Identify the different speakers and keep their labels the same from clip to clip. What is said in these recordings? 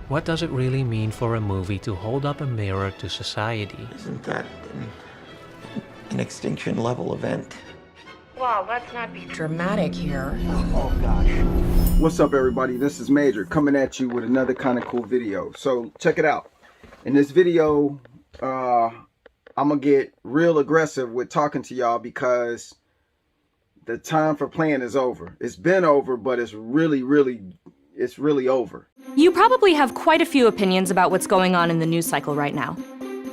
Speaker 1: What does it really mean for a movie to hold up a mirror to society?
Speaker 2: Isn't that an extinction level event?
Speaker 3: Well, let's not be dramatic here.
Speaker 2: Oh gosh.
Speaker 4: What's up everybody, this is Major coming at you with another kind of cool video. So check it out. In this video, I'm gonna get real aggressive with talking to y'all because the time for playing is over. It's been over, but it's really over.
Speaker 5: You probably have quite a few opinions about what's going on in the news cycle right now.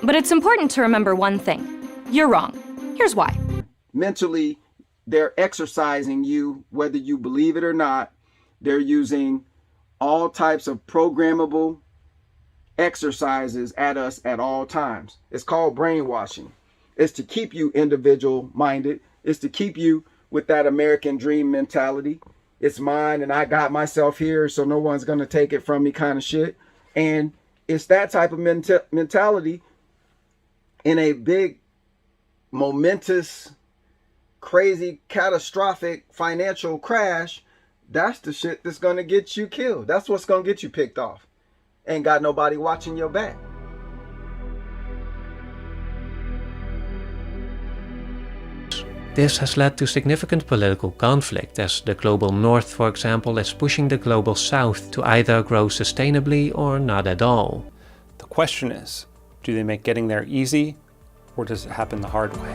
Speaker 5: But it's important to remember one thing. You're wrong. Here's why.
Speaker 4: Mentally, they're exercising you, whether you believe it or not. They're using all types of programmable exercises at us at all times. It's called brainwashing. It's to keep you individual minded. It's to keep you with that American dream mentality. It's mine and I got myself here, so no one's going to take it from me kind of shit. And it's that type of mentality in a big, momentous, crazy, catastrophic financial crash. That's the shit that's going to get you killed. That's what's going to get you picked off. Ain't got nobody watching your back.
Speaker 1: This has led to significant political conflict, as the Global North, for example, is pushing the Global South to either grow sustainably or not at all.
Speaker 6: The question is, do they make getting there easy, or does it happen the hard way?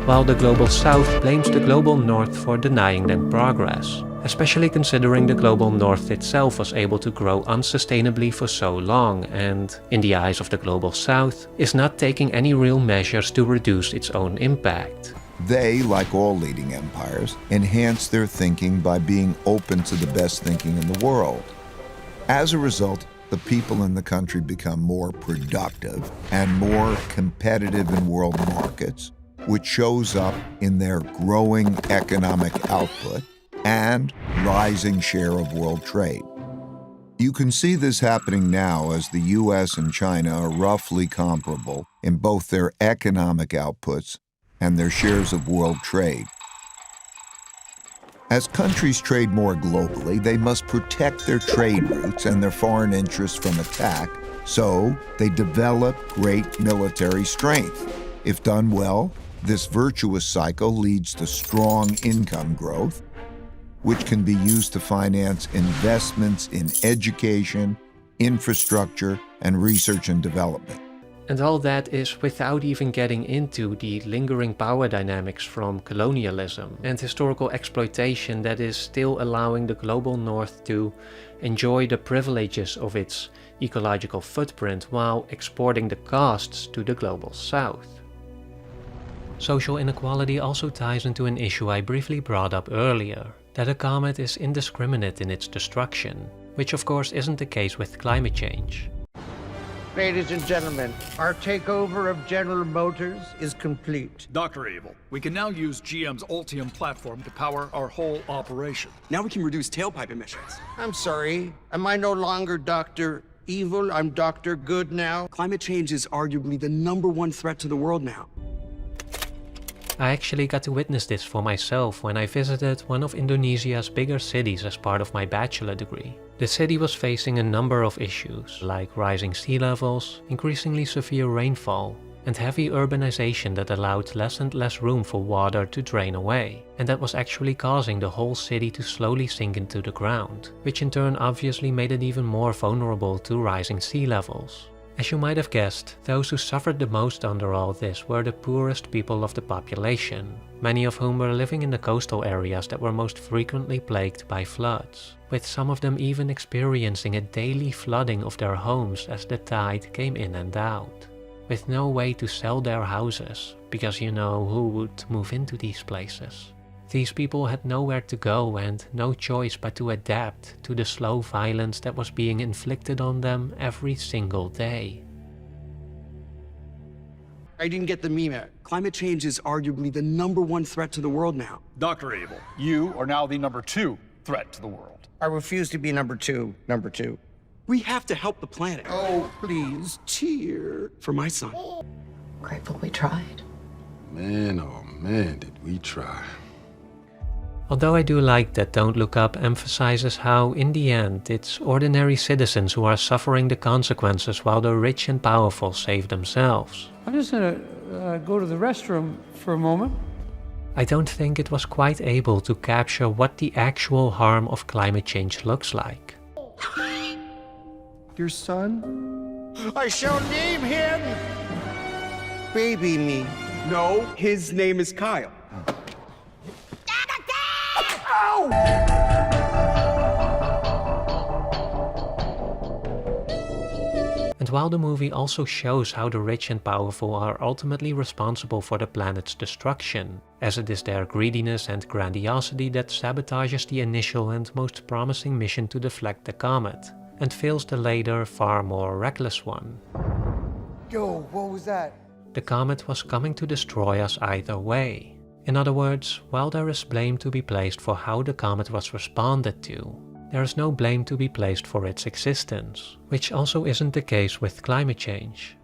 Speaker 1: While the Global South blames the Global North for denying them progress, especially considering the Global North itself was able to grow unsustainably for so long and, in the eyes of the Global South, is not taking any real measures to reduce its own impact.
Speaker 7: They, like all leading empires, enhance their thinking by being open to the best thinking in the world. As a result, the people in the country become more productive and more competitive in world markets, which shows up in their growing economic output and rising share of world trade. You can see this happening now as the US and China are roughly comparable in both their economic outputs and their shares of world trade. As countries trade more globally, they must protect their trade routes and their foreign interests from attack, so they develop great military strength. If done well, this virtuous cycle leads to strong income growth, which can be used to finance investments in education, infrastructure, and research and development.
Speaker 1: And all that is without even getting into the lingering power dynamics from colonialism and historical exploitation that is still allowing the Global North to enjoy the privileges of its ecological footprint while exporting the costs to the Global South. Social inequality also ties into an issue I briefly brought up earlier, that a comet is indiscriminate in its destruction, which of course isn't the case with climate change.
Speaker 8: Ladies and gentlemen, our takeover of General Motors is complete.
Speaker 9: Dr. Evil, we can now use GM's Ultium platform to power our whole operation.
Speaker 10: Now we can reduce tailpipe emissions.
Speaker 8: I'm sorry, am I no longer Dr. Evil? I'm Dr. Good now?
Speaker 10: Climate change is arguably the #1 threat to the world now.
Speaker 1: I actually got to witness this for myself when I visited one of Indonesia's bigger cities as part of my bachelor degree. The city was facing a number of issues, like rising sea levels, increasingly severe rainfall, and heavy urbanization that allowed less and less room for water to drain away, and that was actually causing the whole city to slowly sink into the ground, which in turn obviously made it even more vulnerable to rising sea levels. As you might have guessed, those who suffered the most under all this were the poorest people of the population, many of whom were living in the coastal areas that were most frequently plagued by floods, with some of them even experiencing a daily flooding of their homes as the tide came in and out, with no way to sell their houses, because you know who would move into these places. These people had nowhere to go and no choice but to adapt to the slow violence that was being inflicted on them every single day.
Speaker 8: I didn't get the meme.
Speaker 10: Climate change is arguably the #1 threat to the world now.
Speaker 9: Dr. Evil, you are now the #2 threat to the world.
Speaker 8: I refuse to be number two.
Speaker 10: We have to help the planet.
Speaker 8: Oh, please, cheer.
Speaker 10: For my son.
Speaker 3: Grateful we tried.
Speaker 11: Man, oh man, did we try.
Speaker 1: Although I do like that Don't Look Up emphasizes how, in the end, it's ordinary citizens who are suffering the consequences while the rich and powerful save themselves.
Speaker 11: I'm just gonna go to the restroom for a moment.
Speaker 1: I don't think it was quite able to capture what the actual harm of climate change looks like.
Speaker 10: Your son?
Speaker 8: I shall name him Baby Me.
Speaker 10: No, his name is Kyle.
Speaker 1: And while the movie also shows how the rich and powerful are ultimately responsible for the planet's destruction, as it is their greediness and grandiosity that sabotages the initial and most promising mission to deflect the comet, and fails the later, far more reckless one.
Speaker 10: Yo, what was that?
Speaker 1: The comet was coming to destroy us either way. In other words, while there is blame to be placed for how the comet was responded to, there is no blame to be placed for its existence, which also isn't the case with climate change.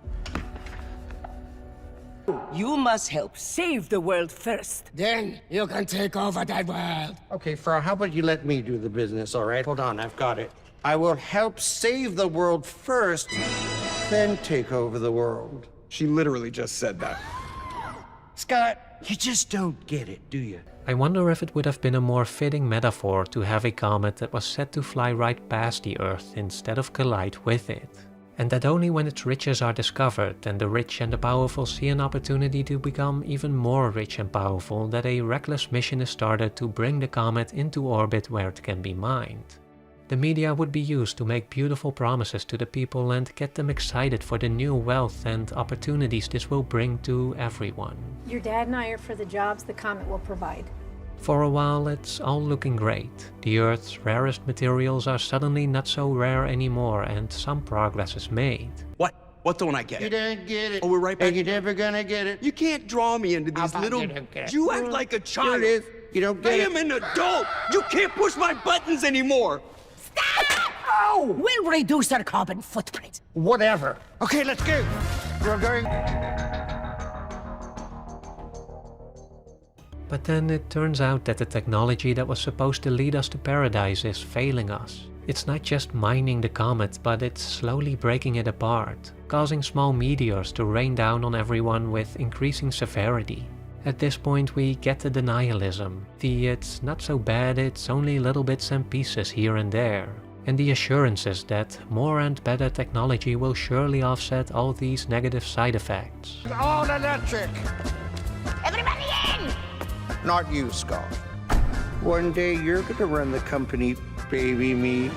Speaker 12: You must help save the world first.
Speaker 8: Then you can take over that world. Okay, Frau, how about you let me do the business, all right? Hold on, I've got it. I will help save the world first, then take over the world.
Speaker 10: She literally just said that.
Speaker 8: Scott, you just don't get it, do you?
Speaker 1: I wonder if it would have been a more fitting metaphor to have a comet that was set to fly right past the Earth instead of collide with it. And that only when its riches are discovered and the rich and the powerful see an opportunity to become even more rich and powerful, that a reckless mission is started to bring the comet into orbit where it can be mined. The media would be used to make beautiful promises to the people and get them excited for the new wealth and opportunities this will bring to everyone.
Speaker 13: Your dad and I are for the jobs the comet will provide.
Speaker 1: For a while it's all looking great. The Earth's rarest materials are suddenly not so rare anymore and some progress is made.
Speaker 10: What don't I get?
Speaker 8: You don't get it.
Speaker 10: Oh, we're right back.
Speaker 8: And you're never gonna get it.
Speaker 10: You can't draw me into these little... You act like a child.
Speaker 8: Here it is. You don't get
Speaker 10: I
Speaker 8: it.
Speaker 10: am an adult. You can't push my buttons anymore.
Speaker 12: Stop! Oh! We'll reduce our carbon footprint.
Speaker 8: Whatever. Okay, let's go. We're going...
Speaker 1: But then it turns out that the technology that was supposed to lead us to paradise is failing us. It's not just mining the comet, but it's slowly breaking it apart, causing small meteors to rain down on everyone with increasing severity. At this point we get the denialism, the it's not so bad, it's only little bits and pieces here and there, and the assurances that more and better technology will surely offset all these negative side effects.
Speaker 8: All electric.
Speaker 12: Everybody in!
Speaker 8: Not you, Scott. One day you're gonna run the company, Baby Me.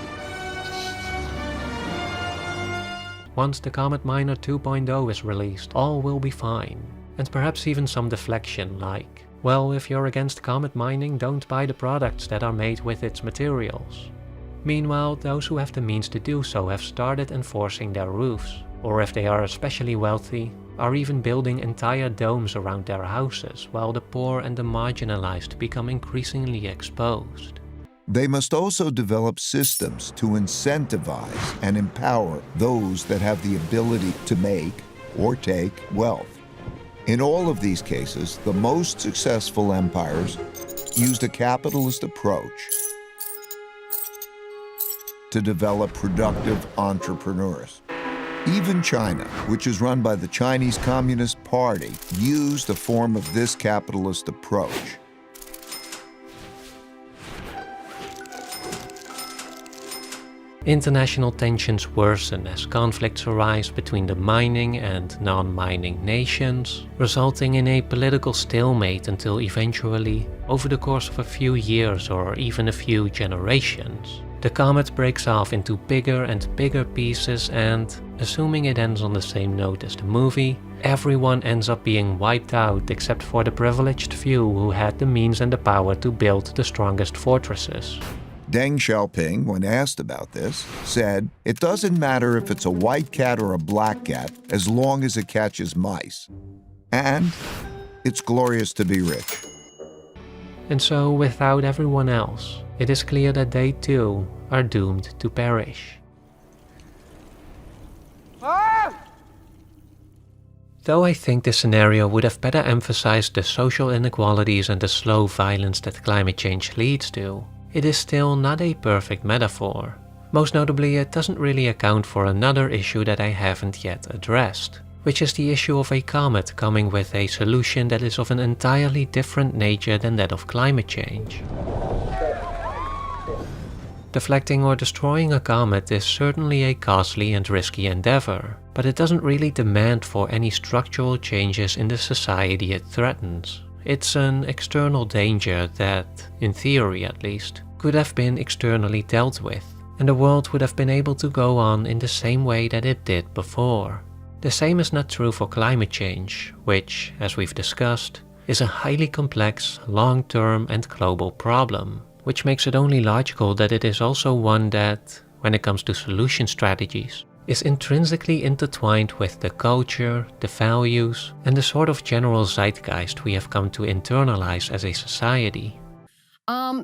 Speaker 1: Once the Comet Miner 2.0 is released, all will be fine. And perhaps even some deflection like, well, if you're against comet mining, don't buy the products that are made with its materials. Meanwhile, those who have the means to do so have started enforcing their roofs, or if they are especially wealthy, are even building entire domes around their houses, while the poor and the marginalized become increasingly exposed.
Speaker 7: They must also develop systems to incentivize and empower those that have the ability to make or take wealth. In all of these cases, the most successful empires used a capitalist approach to develop productive entrepreneurs. Even China, which is run by the Chinese Communist Party, used a form of this capitalist approach.
Speaker 1: International tensions worsen as conflicts arise between the mining and non-mining nations, resulting in a political stalemate until eventually, over the course of a few years or even a few generations, the comet breaks off into bigger and bigger pieces and, assuming it ends on the same note as the movie, everyone ends up being wiped out except for the privileged few who had the means and the power to build the strongest fortresses.
Speaker 7: Deng Xiaoping, when asked about this, said, "It doesn't matter if it's a white cat or a black cat, as long as it catches mice. And it's glorious to be rich."
Speaker 1: And so, without everyone else, it is clear that they too are doomed to perish. Though I think this scenario would have better emphasized the social inequalities and the slow violence that climate change leads to, it is still not a perfect metaphor. Most notably, it doesn't really account for another issue that I haven't yet addressed, which is the issue of a comet coming with a solution that is of an entirely different nature than that of climate change. Deflecting or destroying a comet is certainly a costly and risky endeavor, but it doesn't really demand for any structural changes in the society it threatens. It's an external danger that, in theory at least, could have been externally dealt with, and the world would have been able to go on in the same way that it did before. The same is not true for climate change, which, as we've discussed, is a highly complex, long-term and global problem, which makes it only logical that it is also one that, when it comes to solution strategies, is intrinsically intertwined with the culture, the values, and the sort of general zeitgeist we have come to internalize as a society.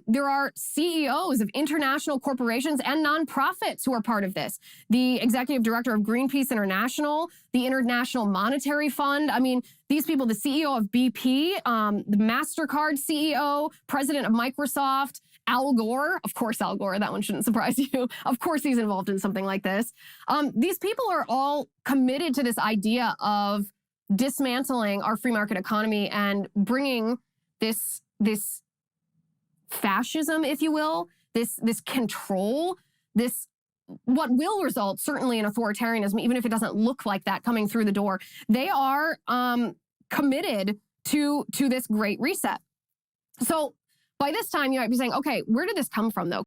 Speaker 14: There are CEOs of international corporations and nonprofits who are part of this. The executive director of Greenpeace International, the International Monetary Fund. I mean, these people, the CEO of BP, the MasterCard CEO, president of Microsoft, Al Gore. Of course, Al Gore, that one shouldn't surprise you. Of course, he's involved in something like this. These people are all committed to this idea of dismantling our free market economy and bringing this fascism, if you will, this control, this what will result certainly in authoritarianism, even if it doesn't look like that coming through the door. They are committed to this great reset. So by this time, you might be saying, okay, where did this come from, though?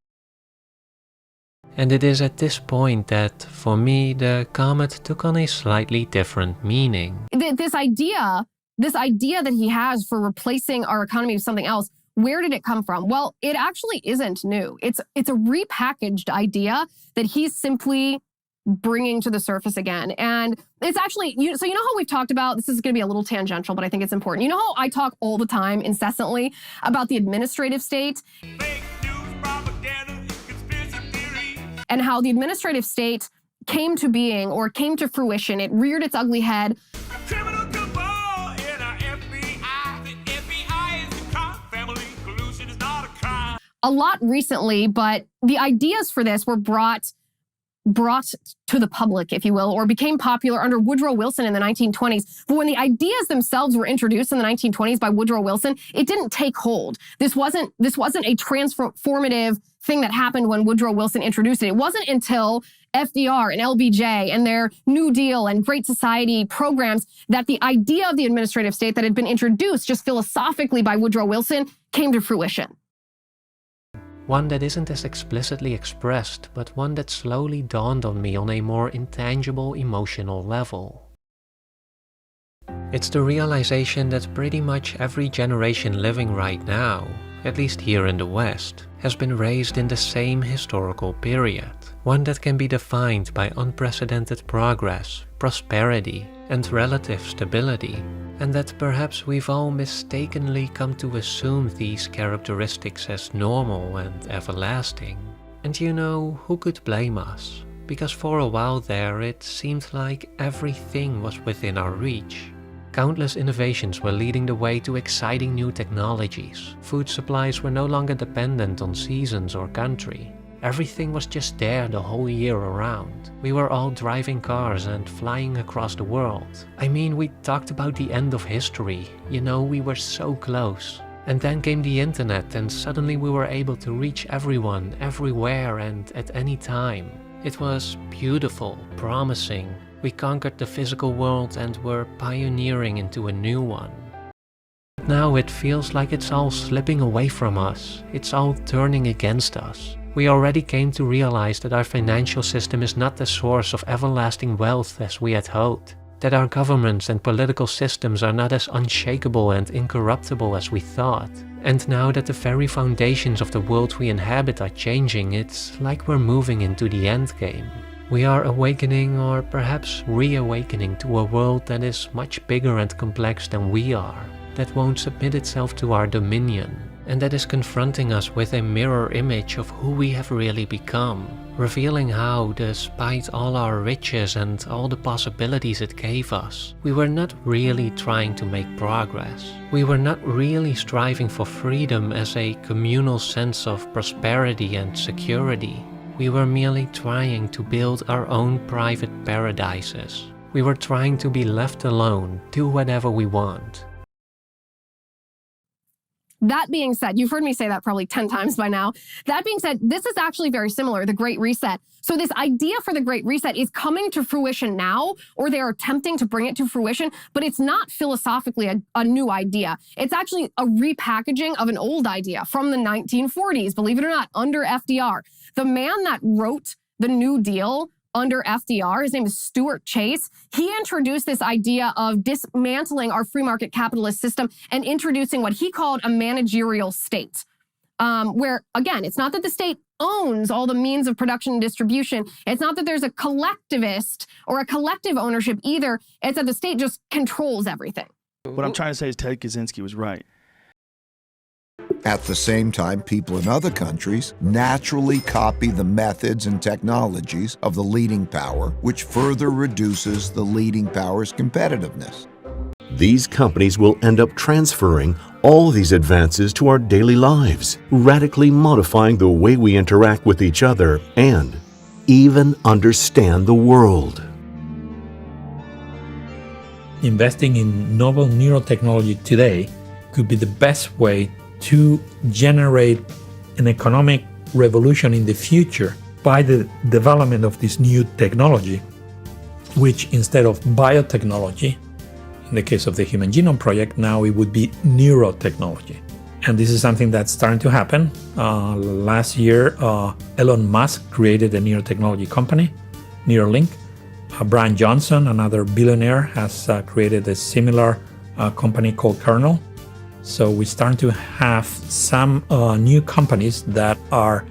Speaker 1: And it is at this point that, for me, the comet took on a slightly different meaning.
Speaker 14: This idea that he has for replacing our economy with something else, where did it come from? Well, it actually isn't new. It's a repackaged idea that he's simply bringing to the surface again. And it's actually, so you know how we've talked about, this is going to be a little tangential, but I think it's important. You know how I talk all the time, incessantly, about the administrative state? Fake news, propaganda, conspiracy theory. And how the administrative state came to being or came to fruition. It reared its ugly head. Criminal cabal in our FBI. The FBI is the crime family. Collusion is not a crime. A lot recently, but the ideas for this were brought to the public, if you will, or became popular under Woodrow Wilson in the 1920s. But when the ideas themselves were introduced in the 1920s by Woodrow Wilson, it didn't take hold. This wasn't a transformative thing that happened when Woodrow Wilson introduced it. It wasn't until FDR and LBJ and their New Deal and Great Society programs that the idea of the administrative state that had been introduced just philosophically by Woodrow Wilson came to fruition.
Speaker 1: One that isn't as explicitly expressed, but one that slowly dawned on me on a more intangible emotional level. It's the realization that pretty much every generation living right now, at least here in the West, has been raised in the same historical period. One that can be defined by unprecedented progress, prosperity, and relative stability. And that perhaps we've all mistakenly come to assume these characteristics as normal and everlasting. And you know, who could blame us? Because for a while there it seemed like everything was within our reach. Countless innovations were leading the way to exciting new technologies. Food supplies were no longer dependent on seasons or country. Everything was just there the whole year around. We were all driving cars and flying across the world. I mean, we talked about the end of history. You know, we were so close. And then came the internet and suddenly we were able to reach everyone, everywhere and at any time. It was beautiful, promising. We conquered the physical world and were pioneering into a new one. Now it feels like it's all slipping away from us. It's all turning against us. We already came to realize that our financial system is not the source of everlasting wealth as we had hoped. That our governments and political systems are not as unshakable and incorruptible as we thought. And now that the very foundations of the world we inhabit are changing, it's like we're moving into the endgame. We are awakening, or perhaps reawakening, to a world that is much bigger and complex than we are, that won't submit itself to our dominion, and that is confronting us with a mirror image of who we have really become, revealing how, despite all our riches and all the possibilities it gave us, we were not really trying to make progress. We were not really striving for freedom as a communal sense of prosperity and security. We were merely trying to build our own private paradises. We were trying to be left alone, do whatever we want.
Speaker 14: That being said, you've heard me say that probably 10 times by now. That being said, this is actually very similar, the Great Reset. So this idea for the Great Reset is coming to fruition now, or they are attempting to bring it to fruition, but it's not philosophically a new idea. It's actually a repackaging of an old idea from the 1940s, believe it or not, under FDR. The man that wrote the New Deal under FDR, his name is Stuart Chase, he introduced this idea of dismantling our free market capitalist system and introducing what he called a managerial state, where, again, it's not that the state owns all the means of production and distribution. It's not that there's a collectivist or a collective ownership either. It's that the state just controls everything.
Speaker 15: What I'm trying to say is Ted Kaczynski was right.
Speaker 7: At the same time, people in other countries naturally copy the methods and technologies of the leading power, which further reduces the leading power's competitiveness.
Speaker 16: These companies will end up transferring all these advances to our daily lives, radically modifying the way we interact with each other and even understand the world.
Speaker 17: Investing in novel neurotechnology today could be the best way to generate an economic revolution in the future by the development of this new technology, which instead of biotechnology, in the case of the Human Genome Project, now it would be neurotechnology. And this is something that's starting to happen. Last year, Elon Musk created a neurotechnology company, Neuralink. Brian Johnson, another billionaire, has created a similar company called Kernel. So we're starting to have some new companies that are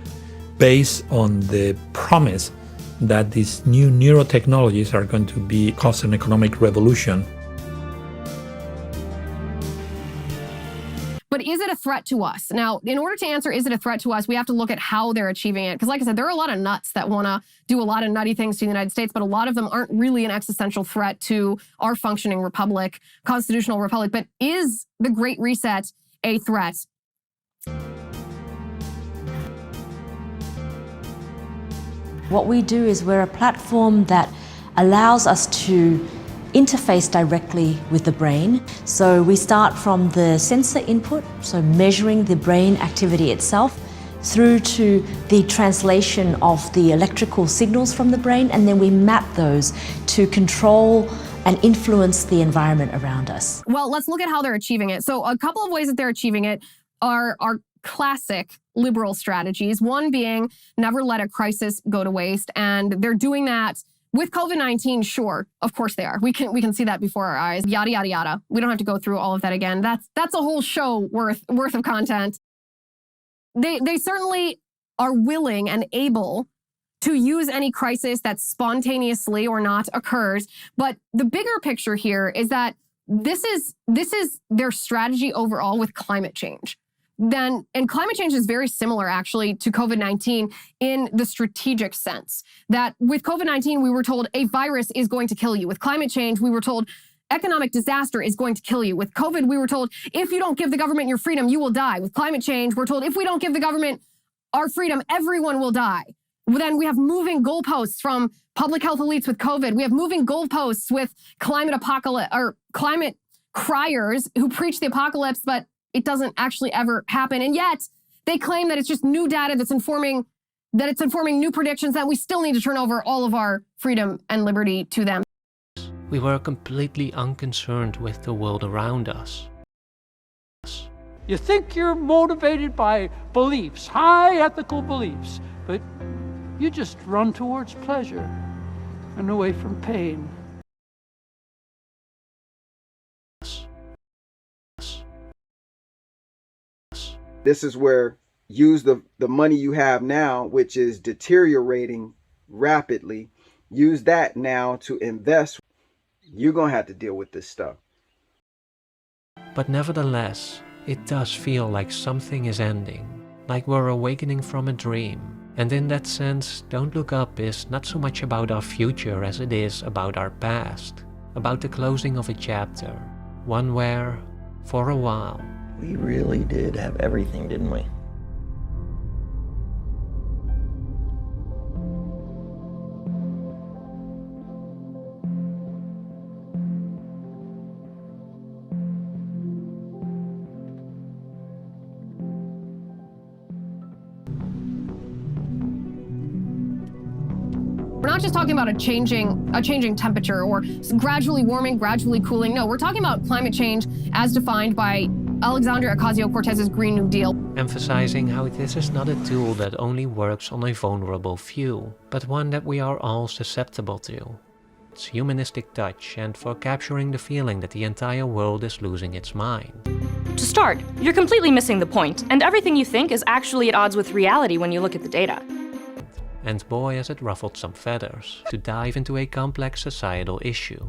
Speaker 17: based on the promise that these new neurotechnologies are going to cause an economic revolution.
Speaker 14: But is it a threat to us? Now, in order to answer, is it a threat to us, we have to look at how they're achieving it. Because like I said, there are a lot of nuts that want to do a lot of nutty things to the United States, but a lot of them aren't really an existential threat to our functioning republic, constitutional republic. But is the Great Reset a threat?
Speaker 18: What we do is we're a platform that allows us to interface directly with the brain. So we start from the sensor input, so measuring the brain activity itself, through to the translation of the electrical signals from the brain, and then we map those to control and influence the environment around us.
Speaker 14: Well, let's look at how they're achieving it. So a couple of ways that they're achieving it are classic liberal strategies. One being never let a crisis go to waste, and they're doing that with COVID-19, sure, of course they are. We can see that before our eyes. Yada yada yada. We don't have to go through all of that again. That's a whole show worth of content. They certainly are willing and able to use any crisis that spontaneously or not occurs. But the bigger picture here is that this is their strategy overall with climate change. And climate change is very similar, actually, to COVID-19 in the strategic sense. That with COVID-19, we were told a virus is going to kill you. With climate change, we were told economic disaster is going to kill you. With COVID, we were told if you don't give the government your freedom, you will die. With climate change, we're told if we don't give the government our freedom, everyone will die. Then we have moving goalposts from public health elites with COVID. We have moving goalposts with climate apocalypse or climate criers who preach the apocalypse, but it doesn't actually ever happen. And yet they claim that it's just new data that's informing new predictions, that we still need to turn over all of our freedom and liberty to them.
Speaker 1: We were completely unconcerned with the world around us.
Speaker 11: You think you're motivated by beliefs, high ethical beliefs, but you just run towards pleasure and away from pain.
Speaker 4: This is where use the money you have now, which is deteriorating rapidly. Use that now to invest. You're going to have to deal with this stuff.
Speaker 1: But nevertheless, It does feel like something is ending, like we're awakening from a dream. And in that sense, Don't Look Up is not so much about our future as it is about our past, about the closing of a chapter, one where, for a while,
Speaker 2: We really did have everything, didn't we?
Speaker 14: We're not just talking about a changing temperature or gradually warming, gradually cooling. No, we're talking about climate change as defined by Alexandria Ocasio-Cortez's Green New Deal.
Speaker 1: emphasizing how this is not a tool that only works on a vulnerable few, but one that we are all susceptible to. Its humanistic touch, and for capturing the feeling that the entire world is losing its mind.
Speaker 5: To start, you're completely missing the point, and everything you think is actually at odds with reality when you look at the data.
Speaker 1: And boy has it ruffled some feathers to dive into a complex societal issue.